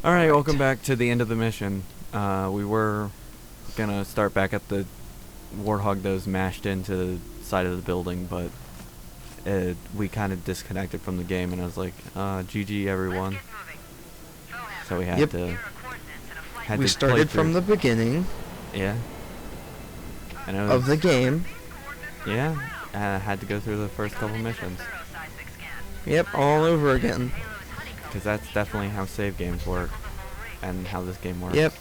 Alright, Right. welcome back to the end of the mission. We were gonna start back at the warthog that was mashed into the side of the building, but we kind of disconnected from the game, and I was like, GG everyone. So we Yep. had We to play started from through. the beginning Yeah, and it of was, the game. yeah, and I had to go through the first couple missions, Yep, all over again. because that's definitely how save games work, and how this game works, Yep,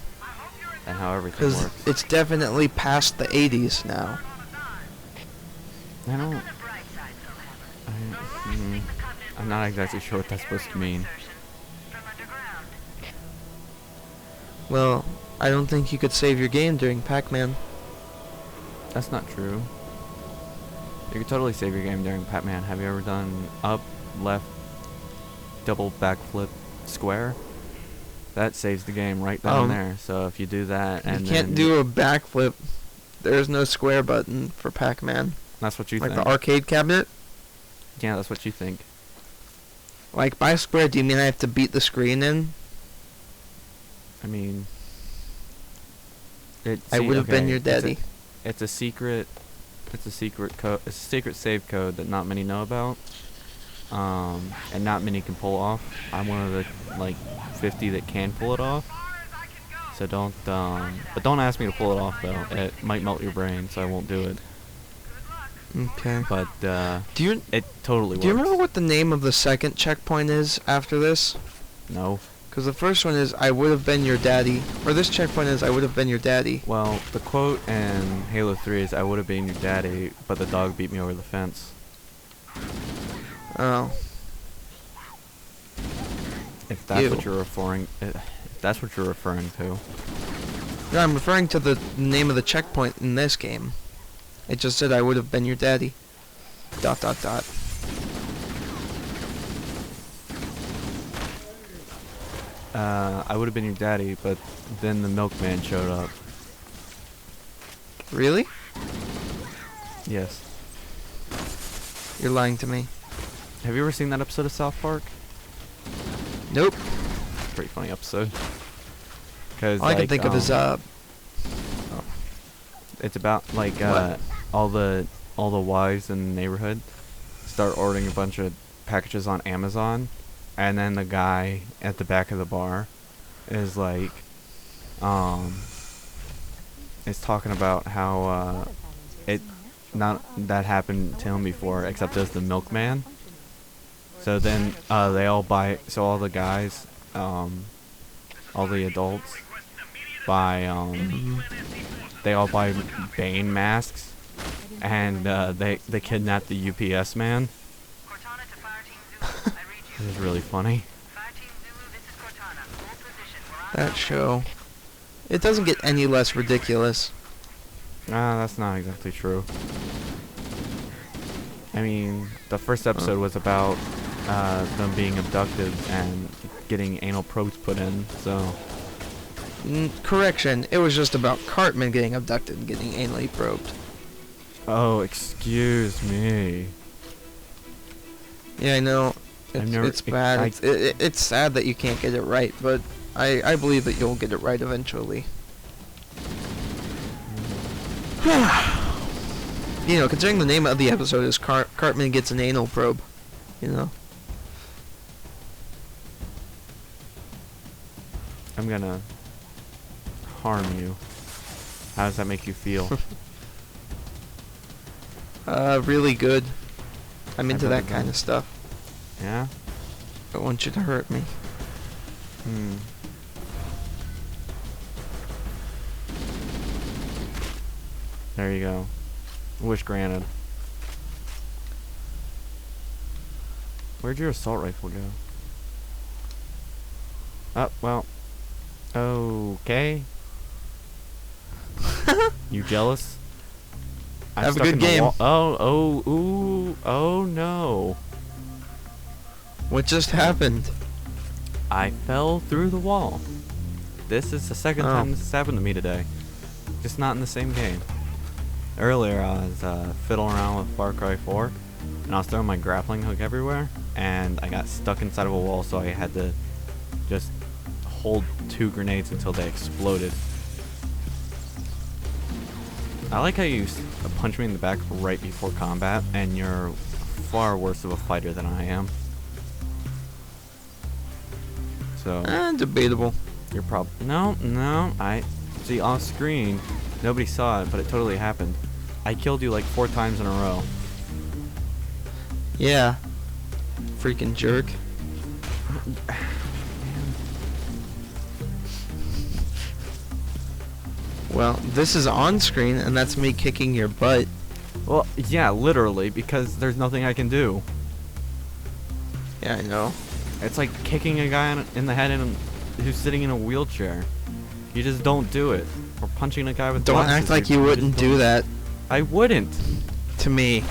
and how everything because works. it's definitely past the 80s now. I don't. I'm not exactly sure what that's supposed to mean. Well, I don't think you could save your game during Pac-Man. That's not true. You can totally save your game during Pac-Man. Have you ever done up, left, double backflip, square? That saves the game right then and there. So if you do that, You and can't then do a backflip. There's no square button for Pac-Man. that's what you Like think. the arcade cabinet? Yeah, that's what you think. Like, by square, do you mean I have to beat the screen in? I mean, I would have been okay, your daddy. It's a secret. It's a secret code. It's a secret save code that not many know about. And not many can pull off. I'm one of the like 50 that can pull it off. So but don't ask me to pull it off though. It might melt your brain, so I won't do it. Okay. But Do you it totally works. do you remember what the name of the second checkpoint is after this? No. Because the first one is I would have been your daddy, or this checkpoint is I would have been your daddy. Well, the quote in Halo 3 is, "I would have been your daddy, but the dog beat me over the fence." Oh. If that's what Ew. you're referring, if that's what you're referring to. No, I'm referring to the name of the checkpoint in this game. It just said I would have been your daddy. ... I would have been your daddy, but then the milkman showed up. Really? Yes. You're lying to me. Have you ever seen that episode of South Park? Nope. Pretty funny episode. Cause All I can think of is it's about like What? all the wives in the neighborhood start ordering a bunch of packages on Amazon, and then the guy at the back of the bar is like is talking about how it not that happened to him before, except as the milkman. So then they all buy, so all the guys, all the adults buy they all buy Bane masks, and they kidnap the UPS man. This is really funny. that show. It doesn't get any less ridiculous. That's not exactly true. I mean, the first episode was about them being abducted and getting anal probes put in, so... Correction, it was just about Cartman getting abducted and getting anally probed. Oh, excuse me. Yeah, I know. I've It's bad. It's sad that you can't get it right, but I believe that you'll get it right eventually. You know, considering the name of the episode is Cartman Gets an Anal Probe, you know. I'm gonna harm you. How does that make you feel? Really good. I'm I into bet that it kind of does. stuff. Yeah? I want you to hurt me. There you go. Wish granted. Where'd your assault rifle go? Oh, well. Okay. You jealous? I'm Have a stuck good in the game. Oh no. What just happened? I fell through the wall. This is the second Oh. time this has happened to me today. Just not in the same game. Earlier I was fiddling around with Far Cry 4, and I was throwing my grappling hook everywhere, and I got stuck inside of a wall, so I had to just hold 2 grenades until they exploded. I like how you punch me in the back right before combat, and you're far worse of a fighter than I am. So Debatable. you're no, I see off screen. Nobody saw it, but it totally happened. I killed you like 4 times in a row. Yeah. Freaking jerk. Well, this is on screen, and that's me kicking your butt. Well, yeah, literally, because there's nothing I can do. Yeah, I know. It's like kicking a guy in the head who's sitting in a wheelchair. You just don't do it. Or punching a guy with Don't glasses. act like you wouldn't do that I wouldn't. to me.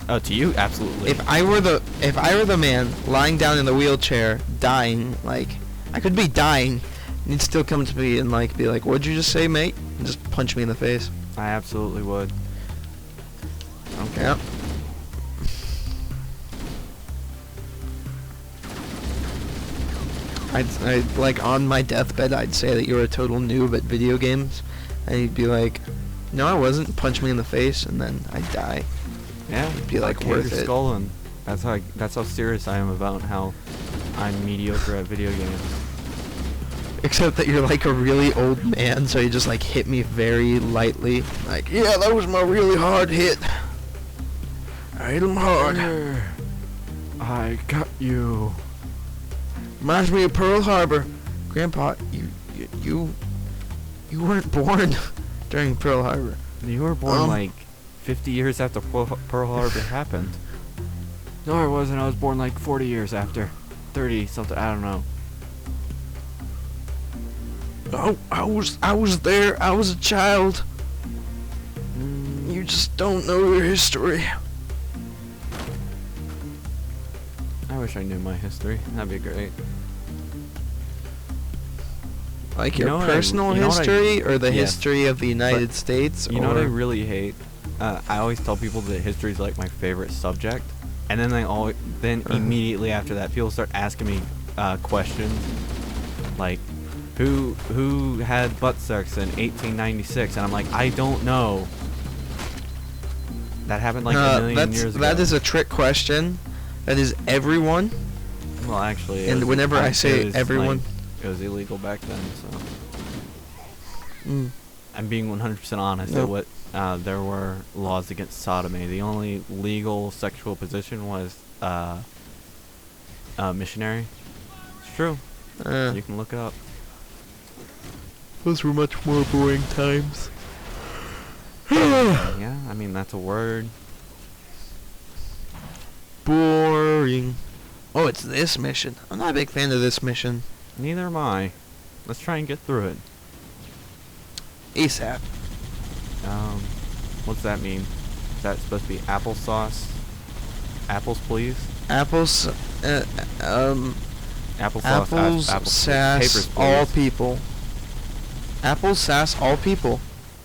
Oh, to you, absolutely. If I were the man lying down in the wheelchair, dying, like I could be dying, and you'd still come to me and like be like, "What'd you just say, mate?" And just punch me in the face. I absolutely would. Okay. Yep. I'd like on my deathbed, I'd say that you're a total noob at video games, and you'd be like, "No, I wasn't." Punch me in the face, and then I'd die. Yeah. It'd be like cave worth your it. skull in. That's how serious I am about how I'm mediocre at video games. Except that you're like a really old man, so you just like hit me very lightly. Like, yeah, that was my really hard hit. I hit him hard. I got you. Reminds me of Pearl Harbor. Grandpa, you weren't born during Pearl Harbor. You were born like 50 years after Pearl Harbor happened. No, I wasn't. I was born like 40 years after. 30 something. I don't know. Oh, I was there. I was a child. You just don't know your history. I wish I knew my history. That'd be great. Like You know your what I- personal you know what I- history or the yes. history of the United States? You know what I or- really hate? I always tell people that history is like my favorite subject, and then immediately after that, people start asking me questions like, who had butt sex in 1896? And I'm like, I don't know. That happened like a million years ago. That is a trick question. That is everyone. Well, actually, And whenever I say everyone, it was illegal back then. So mm, I'm being 100% honest. Nope. There were laws against sodomy. The only legal sexual position was missionary. It's true. You can look it up. those were much more boring times. Yeah, I mean that's a word. Boring. Oh, it's this mission. I'm not a big fan of this mission. Neither am I. Let's try and get through it. ASAP. What's that mean? Is that supposed to be applesauce? Apples, please. Apples. Applesauce. Apples, apples, sass, Papers, please. all people. Apples, sass, all people.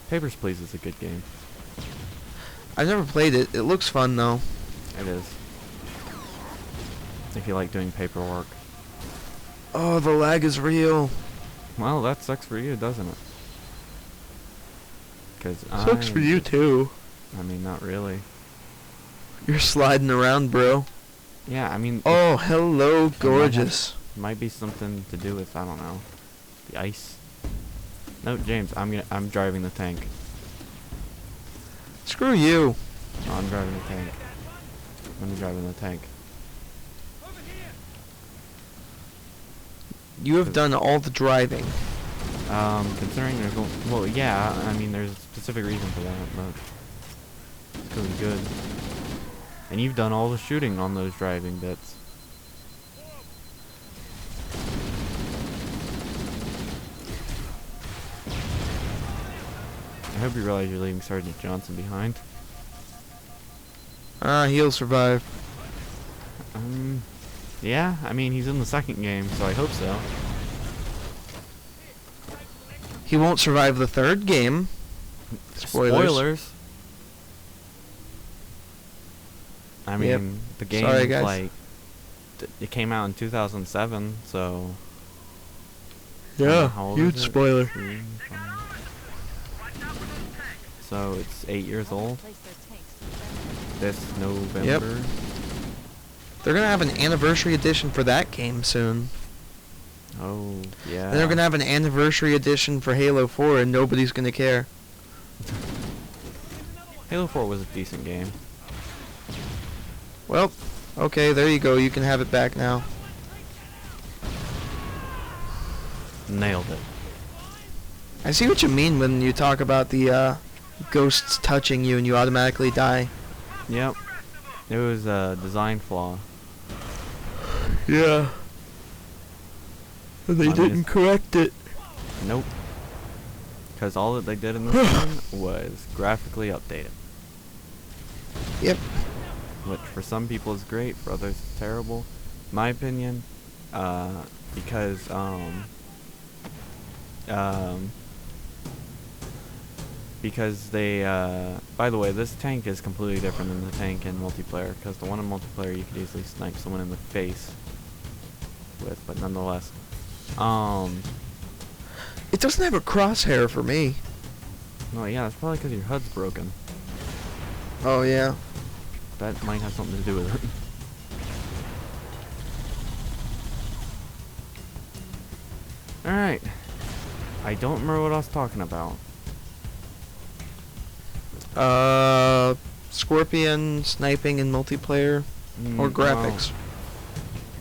Papers, please is a good game. I've never played it. It looks fun though. It is. If you like doing paperwork. Oh, the lag is real. Well, that sucks for you, doesn't it? Because Sucks for you too. I mean, not really. You're sliding around, bro. Yeah, I mean. Oh, hello, gorgeous. Might be something to do with, I don't know, the ice. No, James, I'm driving the tank. Screw you. No, I'm driving the tank. I'm driving the tank. You have done all the driving. Considering there's well, yeah, I mean, there's a specific reason for that, but it's really good. And you've done all the shooting on those driving bits. I hope you realize you're leaving Sergeant Johnson behind. He'll survive. Yeah, I mean, he's in the second game, so I hope so. He won't survive the third game. Spoilers. I mean, Yep. the game Sorry, guys. like it came out in 2007, so Yeah, how old huge is it? spoiler. 3, 5. So it's 8 years old. This November. They're gonna have an anniversary edition for that game soon. Oh yeah. And they're gonna have an anniversary edition for Halo 4, and nobody's gonna care. Halo 4 was a decent game. Well, okay, there you go. You can have it back now. Nailed it. I see what you mean when you talk about the ghosts touching you and you automatically die. Yep. It was a design flaw. Yeah. And they didn't correct it. Nope. Because all that they did in this game was graphically updated. Yep. Which for some people is great, for others is terrible. My opinion, because they, by the way, this tank is completely different than the tank in multiplayer, because the one in multiplayer you could easily snipe someone in the face with, but nonetheless. It doesn't have a crosshair for me. No, yeah, that's probably because your HUD's broken. Oh, yeah. That might have something to do with it. Alright. I don't remember what I was talking about. Scorpion, sniping, and multiplayer, or graphics.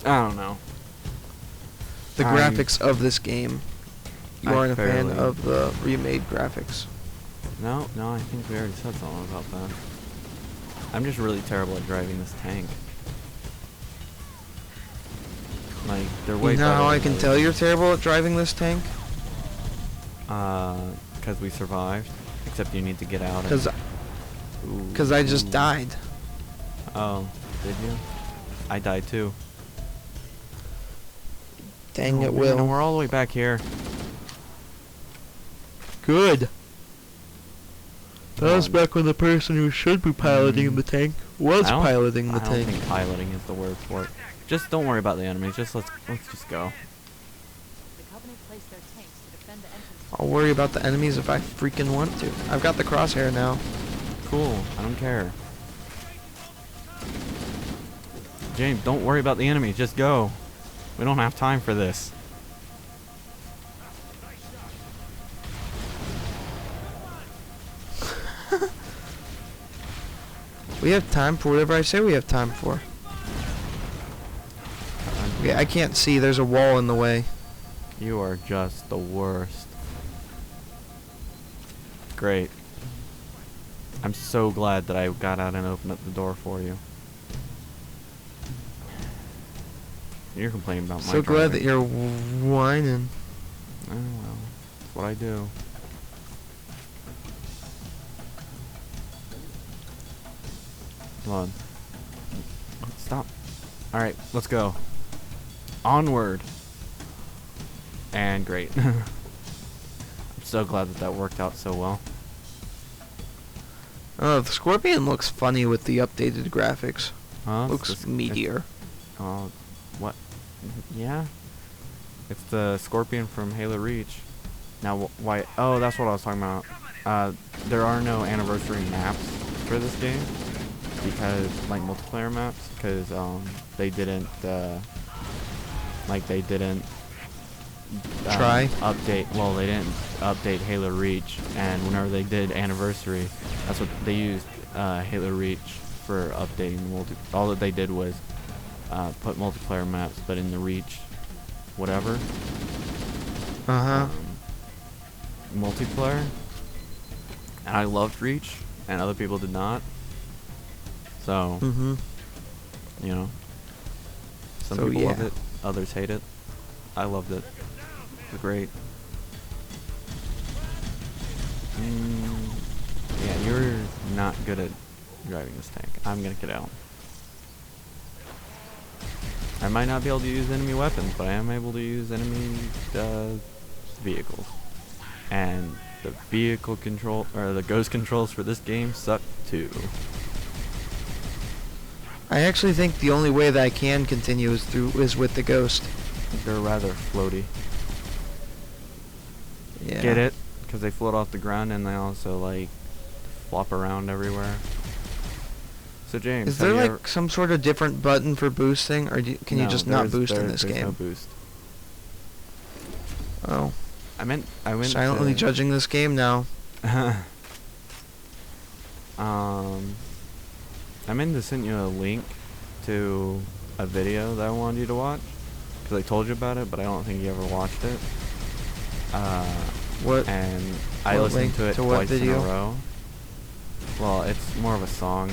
I don't know. The graphics of this game. You aren't a fan of the remade graphics. No, I think we already said something about that. I'm just really terrible at driving this tank. Like, they're way You know better how I than can those. tell you're terrible at driving this tank? Because we survived. Except you need to get out. Because I just died. Oh, did you? I died too. Dang it, man, Will. we're all the way back here. Good. That was back when the person who should be piloting the tank was piloting the I don't tank. think piloting is the word for it. Just don't worry about the enemies. Just let's just go. I'll worry about the enemies if I freaking want to. I've got the crosshair now. Cool. I don't care. James, don't worry about the enemies. Just go. We don't have time for this. We have time for whatever I say we have time for. Okay, I can't see. There's a wall in the way. You are just the worst. Great. I'm so glad that I got out and opened up the door for you. You're complaining about my So glad that driving. you're whining. Oh well, that's what I do. Come on. Stop. Alright, let's go. Onward. And great. I'm so glad that worked out so well. The Scorpion looks funny with the updated graphics. Huh? Looks meatier. Oh, what? Yeah? It's the Scorpion from Halo Reach. Now, why? Oh, that's what I was talking about. There are no anniversary maps for this game. Because, like, multiplayer maps. Because, they didn't, Try? update. Well, they didn't update Halo Reach. And whenever they did Anniversary, that's what they used, Halo Reach for updating the all that they did was put multiplayer maps, but in the Reach whatever multiplayer, and I loved Reach and other people did not, so you know, some people love it, others hate it. I loved it. It was great. Yeah, you're not good at driving this tank. I'm gonna get out. I might not be able to use enemy weapons, but I am able to use enemy vehicles. And the vehicle control, or the ghost controls for this game suck too. I actually think the only way that I can continue is with the ghost. They're rather floaty. Yeah. Get it? Because they float off the ground and they also like flop around everywhere. So James, Is there like some sort of different button for boosting, or can you just not boost in this there's game? no boost. Oh. I went Silently judging this game now. I meant to send you a link to a video that I wanted you to watch, because I told you about it, but I don't think you ever watched it. What? And I listened to it twice in a row. Well, it's more of a song.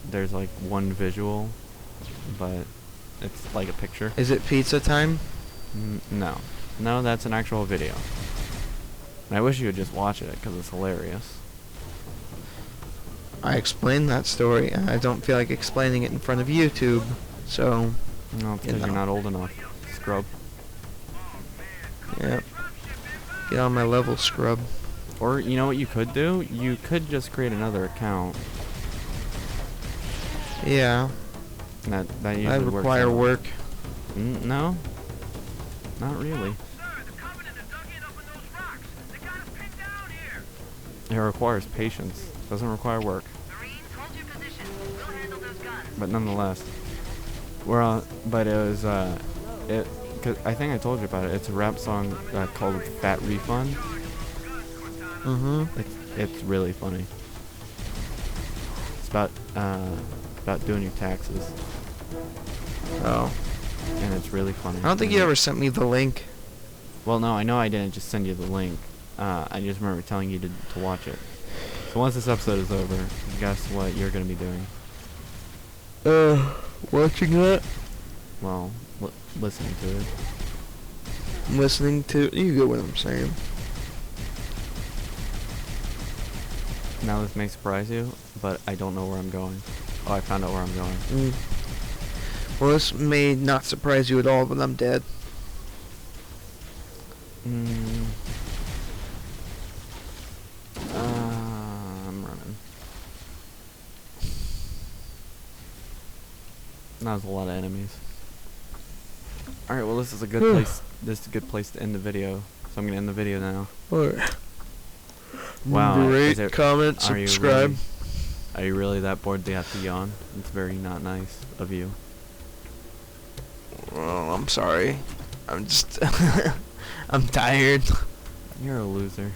There's like one visual, but it's like a picture. Is it pizza time? No. No, that's an actual video. And I wish you would just watch it, because it's hilarious. I explained that story, and I don't feel like explaining it in front of YouTube, so... No, because you're not old enough, scrub. Yep. Get on my level, scrub. Or, you know what you could do? You could just create another account. Yeah. That usually That would works require out. work. No. Not really. It requires patience. Doesn't require work. But nonetheless, but it was cause I think I told you about it. It's a rap song called "Fat Refund." Mm-hmm. It's really funny. It's about doing your taxes. Oh. And it's really funny. I don't think you ever sent me the link. Well, no, I know I didn't just send you the link. I just remember telling you to watch it. So once this episode is over, guess what you're gonna be doing? Watching that? Well, listening to it. Listening to... You get what I'm saying. Now this may surprise you, but I don't know where I'm going. Oh, I found out where I'm going. Well, this may not surprise you at all, but I'm dead. I'm running. That was a lot of enemies. Alright, well this is a good place. This is a good place to end the video. So I'm gonna end the video now. Wow. Rate, comment, subscribe. Are you really that bored they have to yawn? It's very not nice of you. Well, I'm sorry. I'm just... I'm tired. You're a loser.